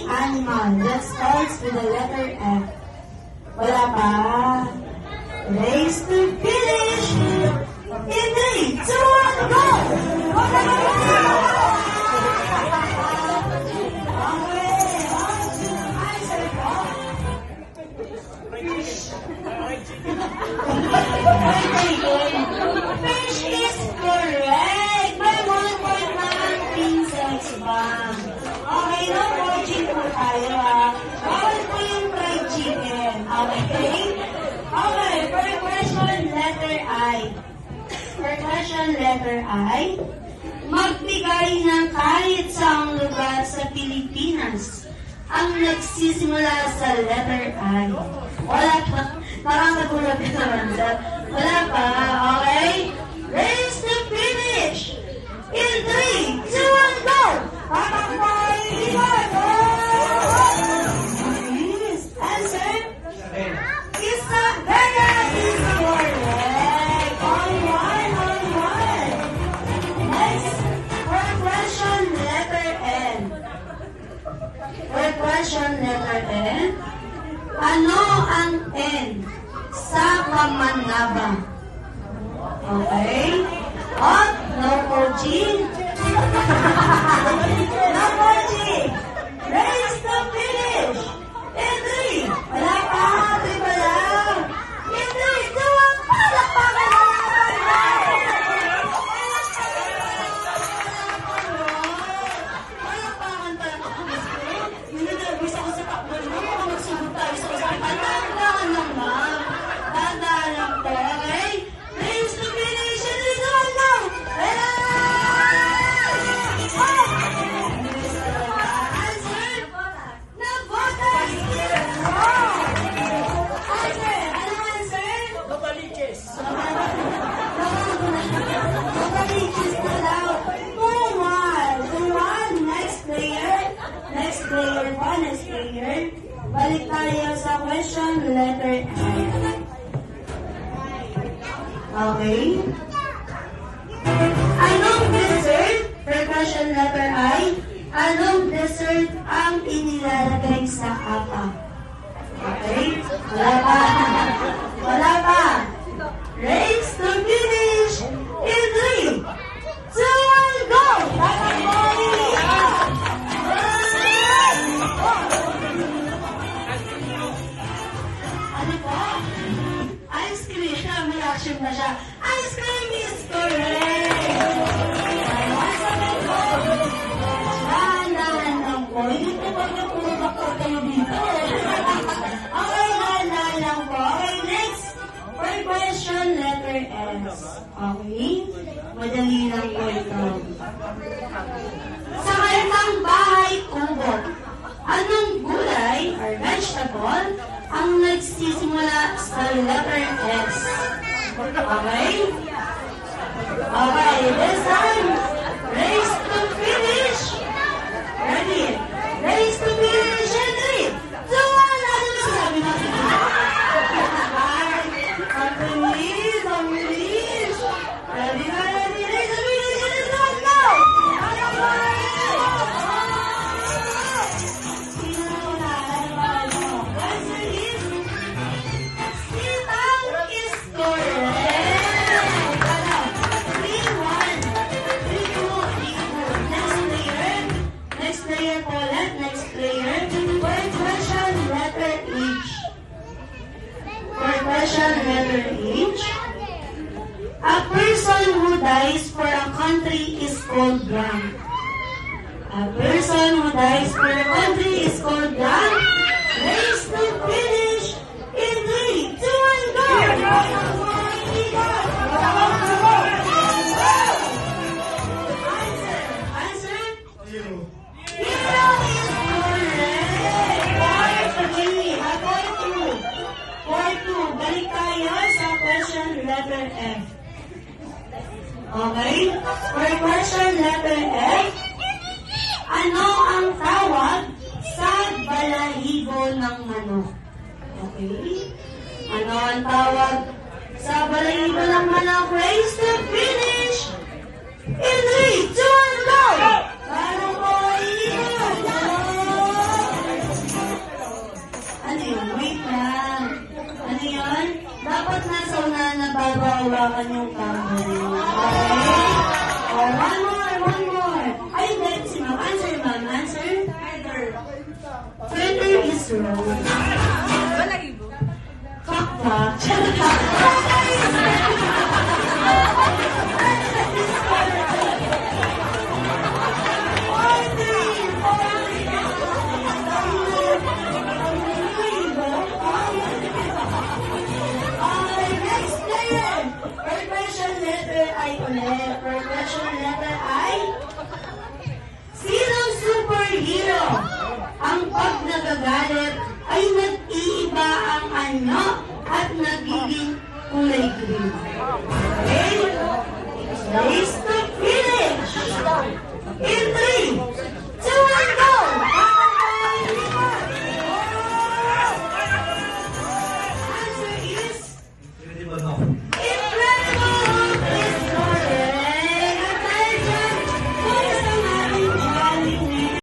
animal that starts with the letter F? Wala pa. Race to finish! In 3, 2, 1, go! Fish is correct! By 1 point naman, Princess Bang. Okay, no coaching po tayo ha. Bawal po yung fried chicken. Okay? Okay, for question letter I. For question letter I, magbigay ng kahit saang lugar sa Pilipinas ang nagsisimula sa letter I. Wala pa. Nakakagulat ka naman, sir. Wala pa. Okay? Race to finish! In 3, 2, 1, go! Habang mo iiwan! Please, answer. Isabela is correct. On one. Next, for question letter N. For question letter N, ano ang N sa Kamanaba? Okay? Hot, no coaching. No coaching. Race to finish. In 3. Wala pa. 3 pa lang. In 3, 2, 1. Palakpakan na palakpakan talaga. Nilagabis ako sa takbo. Baka magsugot tayo sa usapan. Tandaan lang, ma'am. Tandaan lang po. Okay? Race to finish. In 3, 2, 1, go! Balik tayo sa question letter I. Okay? Anong dessert? For question letter I, anong dessert ang inilalagay sa apa? Okay? Wala pa. Wala pa. Race to finish in 3, 2, 1, go! Ano po? Ice cream. May action na siya. Ice cream is correct! Dahan-dahan lang po. Hindi po ba na puro doktor kayo dito? Okay, dahan-dahan lang po. Okay, next. For question letter S. Okay? Madali lang po ito. Sa kalitang bahay kubot, anong gulay or vegetable ang nagsisimula sa letter S? Okay? Okay, this time, race to finish. Ready? Race to finish in 3, 2, 1. Ano na sabi natin? Ang bilis, ang bilis. Ready na, ready. Race to finish in 3, 2, 1, go! Sino na wala? Answer is sitaw is correct. 3-1. 3-2. Next player po ulit. Next player. For question letter H. For question letter H. A person who dies for a country is called blank. A person who dies for a country is called blank. Race to finish in 3, 2, 1, go! Answer? Hero is correct! Point 2. Balik tayo sa question letter F. Okay? For question letter F, ano ang tawag sa balahibo ng manok? Okay? Ano ang tawag sa balahibo ng manok? Race to finish! In 3, 2, 1, go! Paano po iiwan? road.